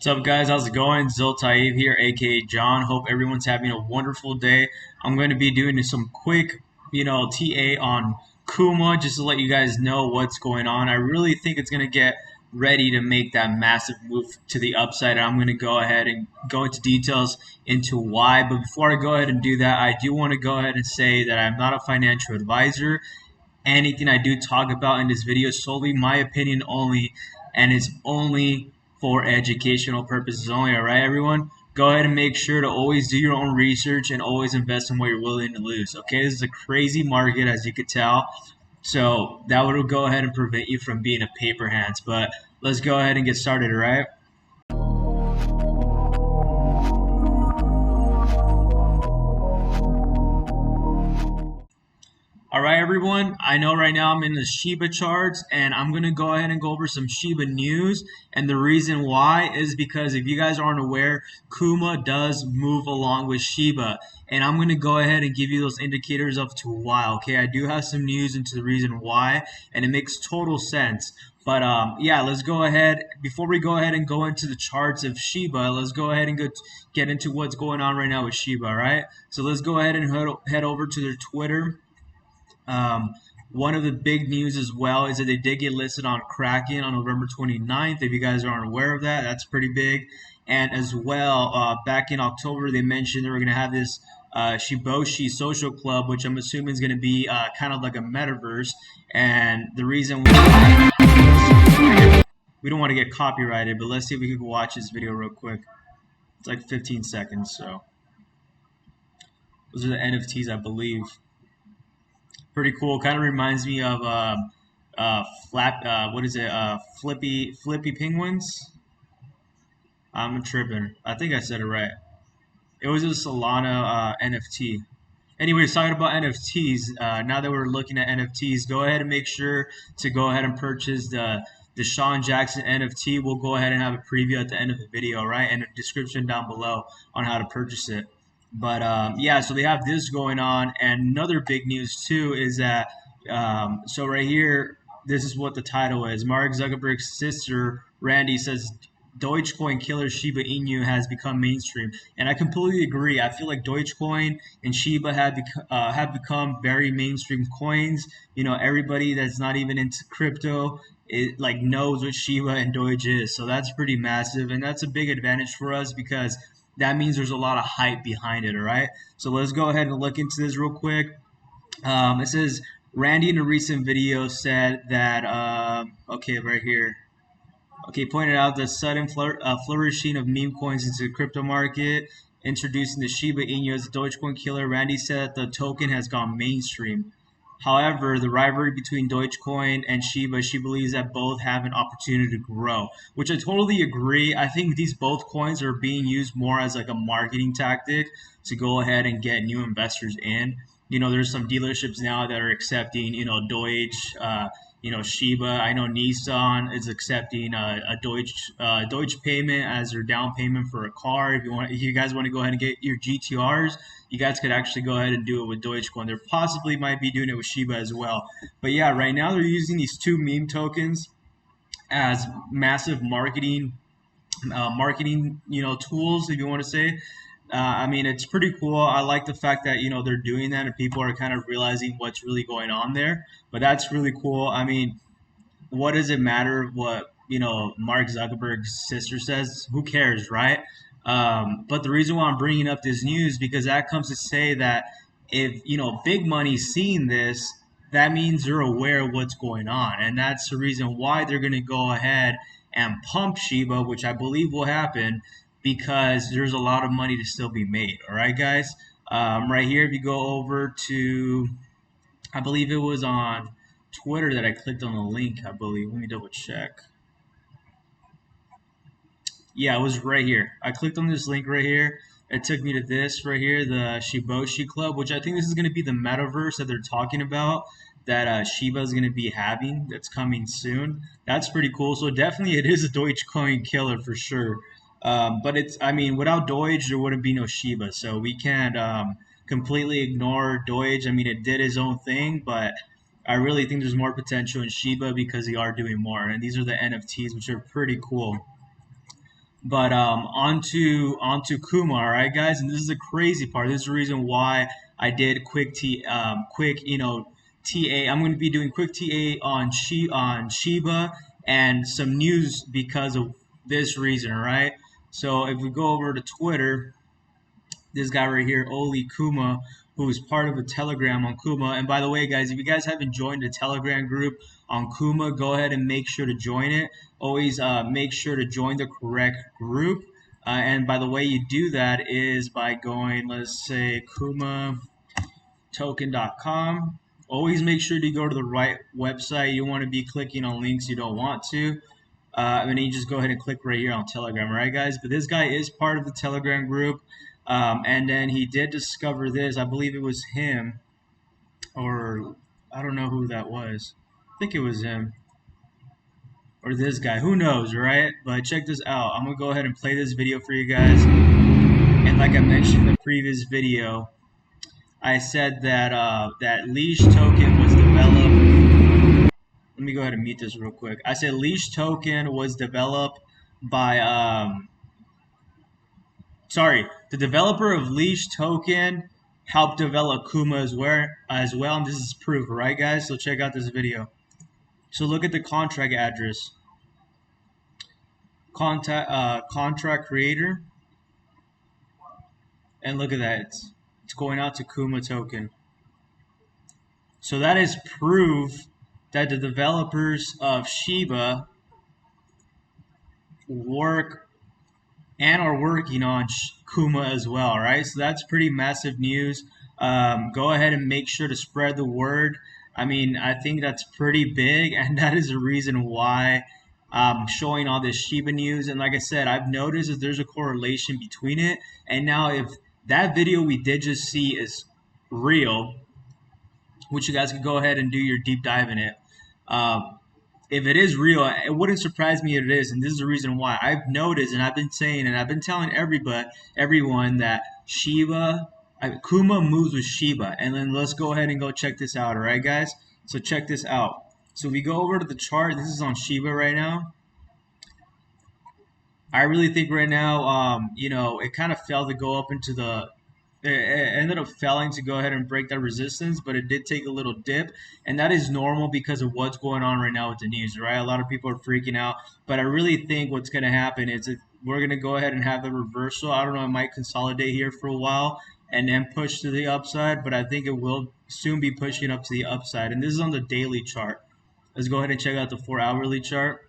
What's up, guys? How's it going? Ziltaib here, aka John. Hope everyone's having a wonderful day. I'm going to be doing some quick, TA on Kuma just to let you guys know what's going on. I really think it's going to get ready to make that massive move to the upside. I'm going to go ahead and go into details into why. But before I go ahead and do that, I do want to go ahead and say that I'm not a financial advisor. Anything I do talk about in this video is solely my opinion only, and it's only for educational purposes only. All right, everyone, go ahead and make sure to always do your own research and always invest in what you're willing to lose. Okay, this is a crazy market, as you could tell, so that would go ahead and prevent you from being a paper hands. But let's go ahead and get started. All right. All right, everyone. I know right now I'm in the Shiba charts, and I'm going to go ahead and go over some Shiba news. And the reason why is because if you guys aren't aware, Kuma does move along with Shiba. And I'm going to go ahead and give you those indicators of to why. Okay, I do have some news into the reason why, and it makes total sense. But yeah, let's go ahead. Before we go ahead and go into the charts of Shiba, let's go ahead and get into what's going on right now with Shiba. All right. So let's go ahead and head over to their Twitter. Um, One of the big news as well is that they did get listed on Kraken on November 29th. If you guys aren't aware of that, that's pretty big. And as well, back in October, they mentioned they were going to have this Shiboshi social club, which I'm assuming is going to be kind of like a metaverse. And the reason we don't want to get copyrighted, but let's see if we can watch this video real quick. It's like 15 seconds, so those are the NFTs, I believe. Pretty cool. Kind of reminds me of what is it? Flippy penguins. I'm tripping. I think I said it right. It was a Solana NFT. Anyways, talking about NFTs. Now that we're looking at NFTs, go ahead and make sure to go ahead and purchase the Desean Jackson NFT. We'll go ahead and have a preview at the end of the video, right? And a description down below on how to purchase it. But yeah, so they have this going on, and another big news too is that so right here, this is what the title is. Mark Zuckerberg's sister Randy says Dogecoin killer Shiba Inu has become mainstream, and I completely agree. I feel like Dogecoin and Shiba have become very mainstream coins. You know, everybody that's not even into crypto like knows what Shiba and Doge is, so that's pretty massive, and that's a big advantage for us because that means there's a lot of hype behind it. All right, so let's go ahead and look into this real quick. It says Randy in a recent video said that okay, right here. Okay, pointed out the sudden flourishing of meme coins into the crypto market, introducing the Shiba Inu as a Dogecoin killer. Randy said that the token has gone mainstream. However, the rivalry between Dogecoin and Shiba, she believes that both have an opportunity to grow, which I totally agree. I think these both coins are being used more as like a marketing tactic to go ahead and get new investors in. You know, there's some dealerships now that are accepting, Doge, Shiba. I know Nissan is accepting a Doge payment as their down payment for a car. If you guys want to go ahead and get your GTRs, you guys could actually go ahead and do it with Dogecoin. They possibly might be doing it with Shiba as well. But yeah, right now they're using these two meme tokens as massive marketing, tools, if you want to say. I mean, it's pretty cool. I like the fact that they're doing that and people are kind of realizing what's really going on there. But that's really cool. I mean, what does it matter what Mark Zuckerberg's sister says? Who cares, right? But the reason why I'm bringing up this news because that comes to say that if big money's seeing this, that means they're aware of what's going on, and that's the reason why they're going to go ahead and pump Shiba, which I believe will happen because there's a lot of money to still be made. All right, guys. Right here, if you go over to, I believe it was on Twitter that I clicked on the link, I believe. Let me double check. Yeah, it was right here. I clicked on this link right here. It took me to this right here, the Shiboshi Club, which I think this is going to be the metaverse that they're talking about that Shiba is going to be having that's coming soon. That's pretty cool. So definitely it is a Dogecoin killer for sure. But I mean, without Doge, there wouldn't be no Shiba. So we can't completely ignore Doge. I mean, it did his own thing, but I really think there's more potential in Shiba because they are doing more. And these are the NFTs, which are pretty cool. But onto Kuma, all right, guys. And this is the crazy part. This is the reason why I did quick TA. I'm going to be doing quick TA on Shiba and some news because of this reason, all right. So if we go over to Twitter, this guy right here, Oli Kuma, who is part of a Telegram on Kuma. And by the way, guys, if you guys haven't joined the Telegram group on Kuma, go ahead and make sure to join it. Always make sure to join the correct group. And by the way, you do that is by going, let's say, kumatoken.com. Always make sure to go to the right website. You want to be clicking on links you don't want to. And then you just go ahead and click right here on Telegram, all right, guys? But this guy is part of the Telegram group. And then he did discover this. I believe it was him, or I don't know who that was. I think it was him, or this guy. Who knows, right? But check this out. I'm going to go ahead and play this video for you guys. And like I mentioned in the previous video, I said that that leash token was developed. Let me go ahead and mute this real quick. I said leash token was developed by the developer of Leash Token helped develop Kuma as well, and this is proof, right, guys? So check out this video. So look at the contract address, contract creator, and look at that. It's going out to Kuma Token. So that is proof that the developers of Shiba work and are working on Kuma as well, right? So that's pretty massive news. Go ahead and make sure to spread the word. I mean, I think that's pretty big, and that is the reason why I'm showing all this Shiba news. And like I said, I've noticed that there's a correlation between it. And now if that video we did just see is real, which you guys can go ahead and do your deep dive in it. If it is real, it wouldn't surprise me if it is, and this is the reason why. I've noticed, and I've been saying, and I've been telling everyone that Kuma moves with Shiba. And then let's go ahead and go check this out, all right, guys? So check this out. So we go over to the chart. This is on Shiba right now. I really think right now, it kind of failed to go up into the. It ended up failing to go ahead and break that resistance, but it did take a little dip, and that is normal because of what's going on right now with the news, right? A lot of people are freaking out, but I really think what's going to happen is we're going to go ahead and have the reversal. I don't know, it might consolidate here for a while and then push to the upside, but I think it will soon be pushing up to the upside, and this is on the daily chart. Let's go ahead and check out the 4-hourly chart.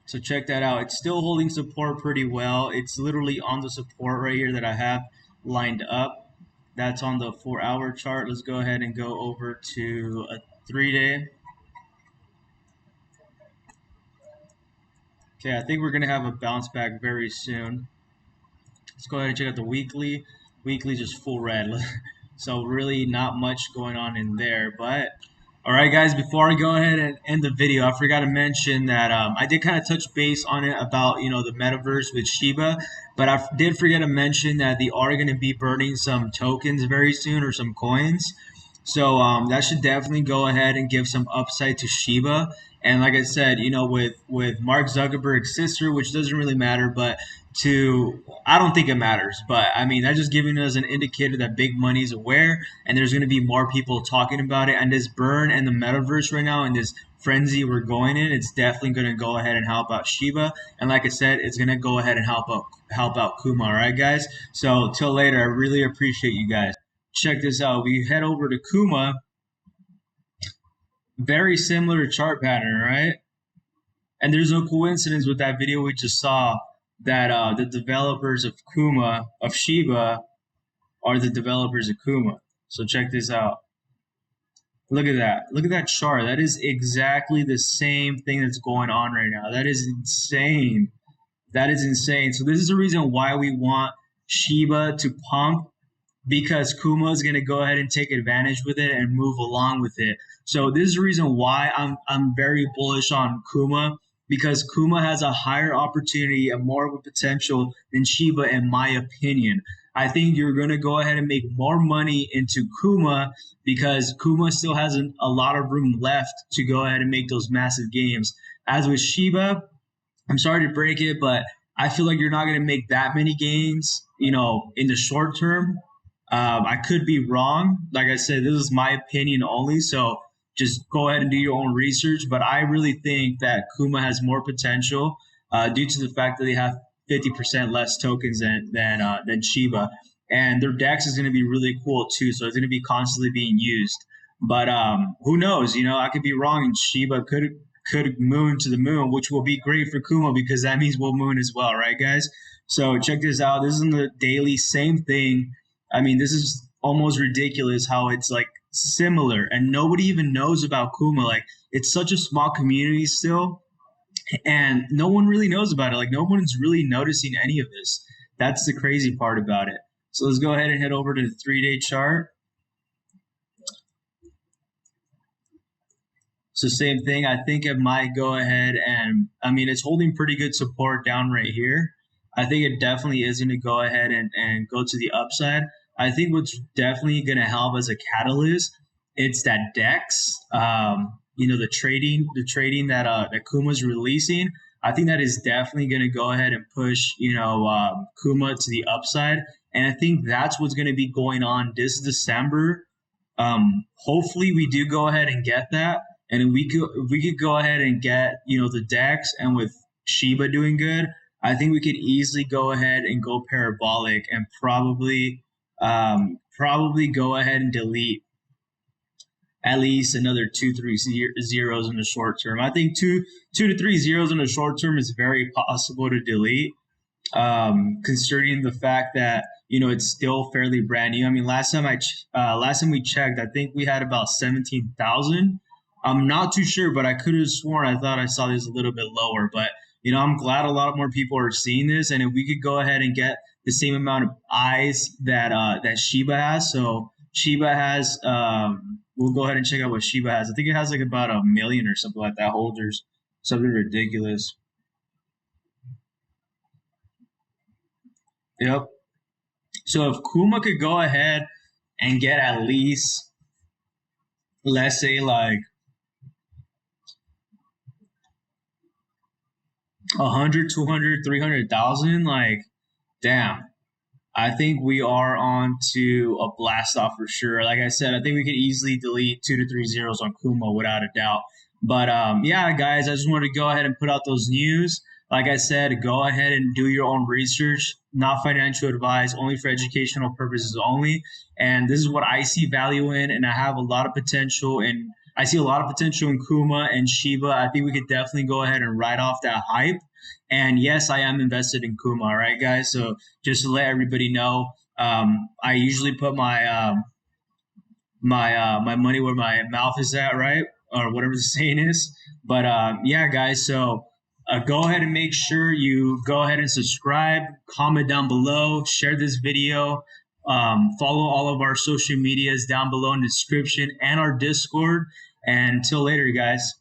So check that out. It's still holding support pretty well. It's literally on the support right here that I have lined up. That's on the 4-hour chart. Let's go ahead and go over to a 3-day. Okay, I think we're going to have a bounce back very soon. Let's go ahead and check out the weekly. Weekly just full red. So really not much going on in there, but all right, guys, before I go ahead and end the video, I forgot to mention that I did kind of touch base on it about, the metaverse with Shiba, but I did forget to mention that they are going to be burning some tokens very soon, or some coins. So that should definitely go ahead and give some upside to Shiba. And like I said, with Mark Zuckerberg's sister, which doesn't really matter, but I don't think it matters, but I mean, that's just giving us an indicator that big money is aware, and there's going to be more people talking about it. And this burn and the metaverse right now, and this frenzy we're going in, it's definitely going to go ahead and help out Shiba. And like I said, it's going to go ahead and help out Kuma. All right, guys. So till later, I really appreciate you guys. Check this out. We head over to Kuma. Very similar chart pattern, right? And there's no coincidence with that video we just saw that the developers of Shiba, are the developers of Kuma. So check this out. Look at that. Look at that chart. That is exactly the same thing that's going on right now. That is insane. That is insane. So this is the reason why we want Shiba to pump, because Kuma is going to go ahead and take advantage with it and move along with it. So this is the reason why I'm very bullish on Kuma, because Kuma has a higher opportunity and more of a potential than Shiba, in my opinion. I think you're going to go ahead and make more money into Kuma, because Kuma still has a lot of room left to go ahead and make those massive gains. As with Shiba, I'm sorry to break it, but I feel like you're not going to make that many gains, in the short term. I could be wrong. Like I said, this is my opinion only. So just go ahead and do your own research. But I really think that Kuma has more potential due to the fact that they have 50% less tokens than Shiba, and their DEX is going to be really cool too. So it's going to be constantly being used. But who knows? I could be wrong, and Shiba could moon to the moon, which will be great for Kuma because that means we'll moon as well, right, guys? So check this out. This is in the daily, same thing. I mean, this is almost ridiculous how it's like similar, and nobody even knows about Kuma. Like, it's such a small community still, and no one really knows about it. Like, no one's really noticing any of this. That's the crazy part about it. So let's go ahead and head over to the 3-day chart. So same thing. I think it might go ahead and, I mean, it's holding pretty good support down right here. I think it definitely is going to go ahead and go to the upside. I think what's definitely going to help as a catalyst, it's that DEX, the trading that Kuma's releasing. I think that is definitely going to go ahead and push, Kuma to the upside. And I think that's what's going to be going on this December. Hopefully we do go ahead and get that. And if we could go ahead and get, the DEX, and with Shiba doing good, I think we could easily go ahead and go parabolic and probably go ahead and delete at least another 2-3 zeros in the short term. I think two to three zeros in the short term is very possible to delete, considering the fact that it's still fairly brand new. I mean, last time we checked, I think we had about 17,000. I'm not too sure, but I could have sworn I thought I saw this a little bit lower. But I'm glad a lot more people are seeing this, and if we could go ahead and get the same amount of eyes that Shiba has. So Shiba has, we'll go ahead and check out what Shiba has. I think it has like about 1 million or something like that holders, something ridiculous. Yep. So if Kuma could go ahead and get at least, let's say, like 100, 200, 300,000, like, damn. I think we are on to a blast off for sure. Like I said, I think we could easily delete 2 to 3 zeros on Kuma without a doubt. But yeah, guys, I just wanted to go ahead and put out those news. Like I said, go ahead and do your own research. Not financial advice, only for educational purposes only. And this is what I see value in, and I have a lot of potential in. I see a lot of potential in Kuma and Shiba. I think we could definitely go ahead and ride off that hype. And yes, I am invested in Kuma. All right, guys. So just to let everybody know, I usually put my money where my mouth is at, right, or whatever the saying is. But yeah, guys. So go ahead and make sure you go ahead and subscribe, comment down below, share this video, follow all of our social medias down below in the description and our Discord. And until later, guys.